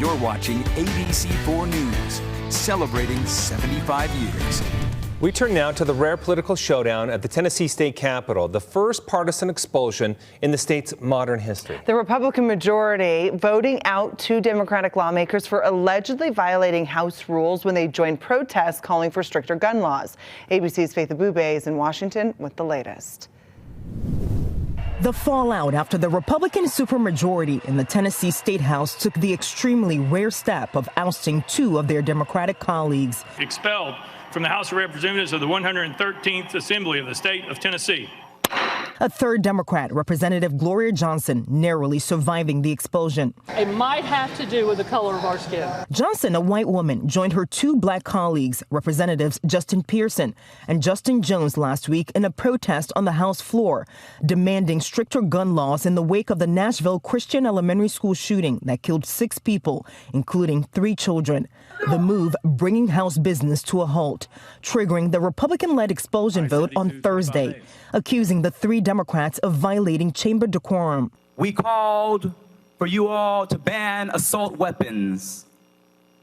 You're watching ABC4 News, celebrating 75 years. We turn now to the rare political showdown at the Tennessee state capitol, the first partisan expulsion in the state's modern history. The Republican majority voting out 2 Democratic lawmakers for allegedly violating House rules when they joined protests calling for stricter gun laws. ABC's Faith Abube is in Washington with the latest. The fallout after the Republican supermajority in the Tennessee State House took the extremely rare step of ousting 2 of their Democratic colleagues. Expelled from the House of Representatives of the 113th Assembly of the State of Tennessee. A 3rd Democrat, Representative Gloria Johnson, narrowly surviving the expulsion. It might have to do with the color of our skin. Johnson, a white woman, joined her 2 black colleagues, Representatives Justin Pearson and Justin Jones, last week in a protest on the House floor, demanding stricter gun laws in the wake of the Nashville Christian elementary school shooting that killed 6 people, including 3 children. The move bringing House business to a halt, triggering the Republican-led expulsion vote on Thursday, accusing the 3 Democrats of violating chamber decorum. We called for you all to ban assault weapons,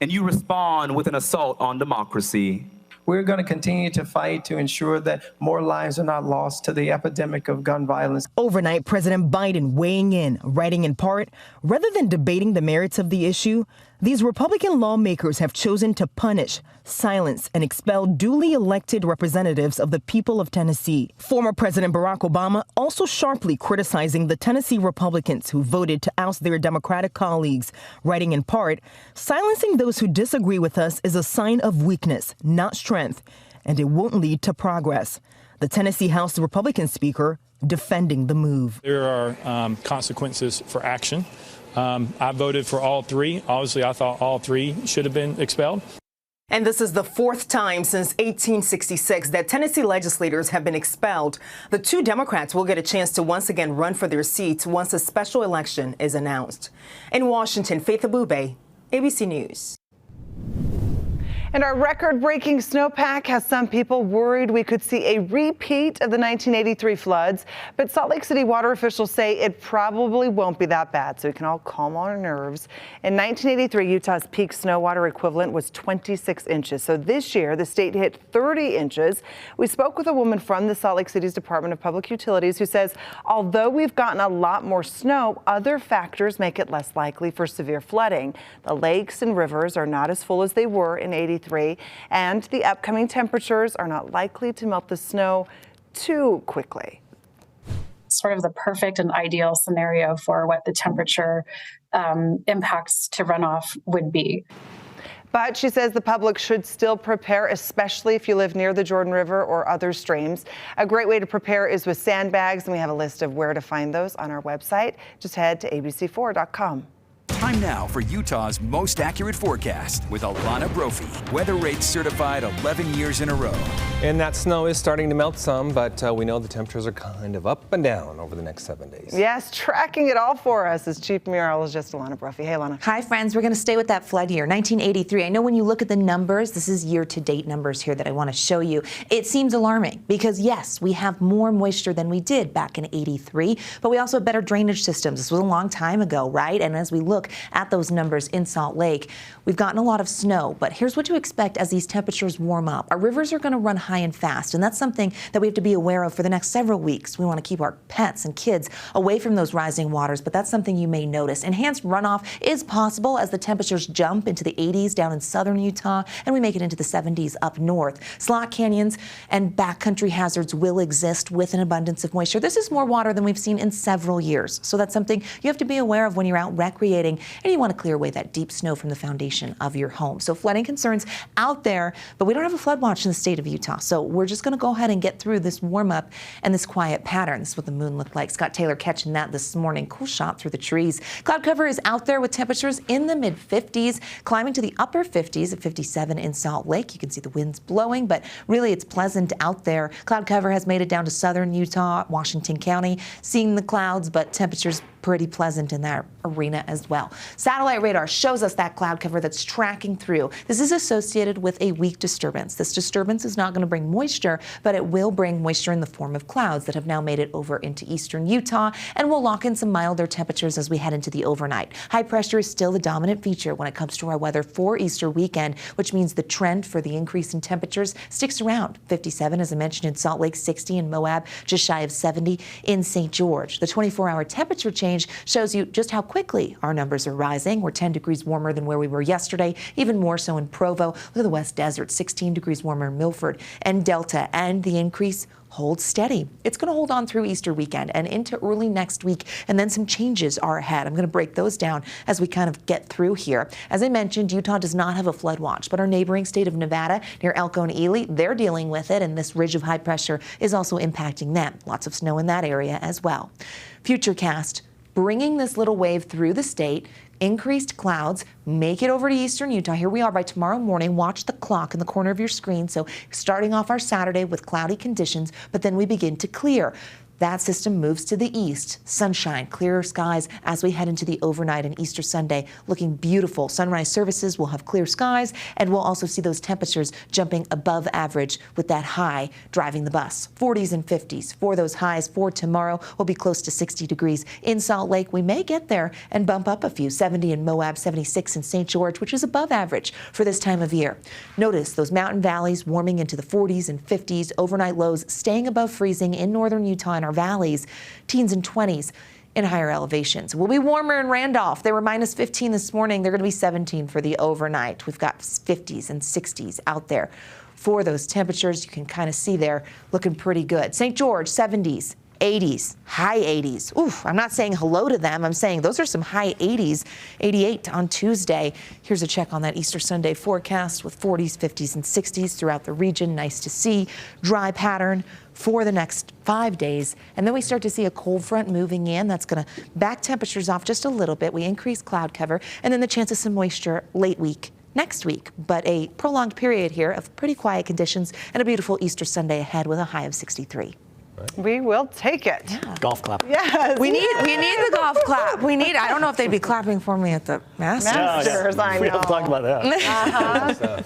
and you respond with an assault on democracy. We're going to continue to fight to ensure that more lives are not lost to the epidemic of gun violence. Overnight, President Biden weighing in, writing in part, rather than debating the merits of the issue, these Republican lawmakers have chosen to punish, silence, and expel duly elected representatives of the people of Tennessee. Former President Barack Obama also sharply criticizing the Tennessee Republicans who voted to oust their Democratic colleagues, writing in part, silencing those who disagree with us is a sign of weakness, not strength, and it won't lead to progress. The Tennessee House Republican Speaker defending the move. There are consequences for action. I voted for all 3. Obviously, I thought all 3 should have been expelled. And this is the 4th time since 1866 that Tennessee legislators have been expelled. The 2 Democrats will get a chance to once again run for their seats once a special election is announced. In Washington, Faith Abube, ABC News. And our record-breaking snowpack has some people worried we could see a repeat of the 1983 floods. But Salt Lake City water officials say it probably won't be that bad, so we can all calm our nerves. In 1983, Utah's peak snow water equivalent was 26 inches. So this year, the state hit 30 inches. We spoke with a woman from the Salt Lake City's Department of Public Utilities who says, although we've gotten a lot more snow, other factors make it less likely for severe flooding. The lakes and rivers are not as full as they were in 83. And the upcoming temperatures are not likely to melt the snow too quickly. Sort of the perfect and ideal scenario for what the temperature impacts to runoff would be. But she says the public should still prepare, especially if you live near the Jordan River or other streams. A great way to prepare is with sandbags, and we have a list of where to find those on our website. Just head to abc4.com. Time now for Utah's most accurate forecast with Alana Brophy. Weather rates certified 11 years in a row. And that snow is starting to melt some, but we know the temperatures are kind of up and down over the next 7 days. Yes, tracking it all for us is Chief Meteorologist Alana Brophy. Hey, Alana. Hi, friends. We're going to stay with that flood year, 1983. I know when you look at the numbers, this is year-to-date numbers here that I want to show you. It seems alarming because, yes, we have more moisture than we did back in 83, but we also have better drainage systems. This was a long time ago, right? And as we look at those numbers in Salt Lake, we've gotten a lot of snow, but here's what to expect as these temperatures warm up. Our rivers are going to run high and fast, and that's something that we have to be aware of for the next several weeks. We want to keep our pets and kids away from those rising waters, but that's something you may notice. Enhanced runoff is possible as the temperatures jump into the 80s down in southern Utah, and we make it into the 70s up north. Slot canyons and backcountry hazards will exist with an abundance of moisture. This is more water than we've seen in several years, so that's something you have to be aware of when you're out recreating, and you want to clear away that deep snow from the foundation of your home. So flooding concerns out there, but we don't have a flood watch in the state of Utah. So we're just going to go ahead and get through this warm up and this quiet pattern. This is what the moon looked like. Scott Taylor catching that this morning. Cool shot through the trees. Cloud cover is out there with temperatures in the mid 50s, climbing to the upper 50s at 57 in Salt Lake. You can see the winds blowing, but really it's pleasant out there. Cloud cover has made it down to southern Utah, Washington County, seeing the clouds, but temperatures pretty pleasant in that arena as well. Satellite radar shows us that cloud cover that's tracking through. This is associated with a weak disturbance. This disturbance is not going to bring moisture, but it will bring moisture in the form of clouds that have now made it over into eastern Utah and will lock in some milder temperatures as we head into the overnight. High pressure is still the dominant feature when it comes to our weather for Easter weekend, which means the trend for the increase in temperatures sticks around. 57, as I mentioned, in Salt Lake, 60 in Moab, just shy of 70 in St. George. The 24-hour temperature change shows you just how quickly our numbers are rising. We're 10 degrees warmer than where we were yesterday, even more so in Provo. Look at the West Desert, 16 degrees warmer in Milford and Delta, and the increase holds steady. It's going to hold on through Easter weekend and into early next week, and then some changes are ahead. I'm going to break those down as we kind of get through here. As I mentioned, Utah does not have a flood watch, but our neighboring state of Nevada near Elko and Ely, they're dealing with it, and this ridge of high pressure is also impacting them. Lots of snow in that area as well. FUTURECAST bringing this little wave through the state. Increased clouds make it over to eastern Utah. Here we are by tomorrow morning. Watch the clock in the corner of your screen. So starting off our Saturday with cloudy conditions, but then we begin to clear. That system moves to the east. Sunshine, clearer skies as we head into the overnight and Easter Sunday. Looking beautiful. Sunrise services will have clear skies, and we'll also see those temperatures jumping above average with that high driving the bus. 40s and 50s for those highs for tomorrow. Will be close to 60 degrees in Salt Lake. We may get there and bump up a few. 70 in Moab, 76 in St. George, which is above average for this time of year. Notice those mountain valleys warming into the 40s and 50s. Overnight lows staying above freezing in northern Utah and our valleys, teens and 20s in higher elevations. We'll be warmer in Randolph. They were minus 15 this morning. They're going to be 17 for the overnight. We've got 50s and 60s out there for those temperatures. You can kind of see there looking pretty good. St. George, 70s. 80s, high 80s. Oof, I'm not saying hello to them. I'm saying those are some high 80s. 88 on Tuesday. Here's a check on that Easter Sunday forecast with 40s, 50s, and 60s throughout the region. Nice to see. Dry pattern for the next 5 days. And then we start to see a cold front moving in. That's going to back temperatures off just a little bit. We increase cloud cover, and then the chance of some moisture late week next week. But a prolonged period here of pretty quiet conditions and a beautiful Easter Sunday ahead with a high of 63. We will take it. Yeah. Golf clap. Yes. We need the golf clap. I don't know if they'd be clapping for me at the Masters. Masters, I know. We haven't talked about that.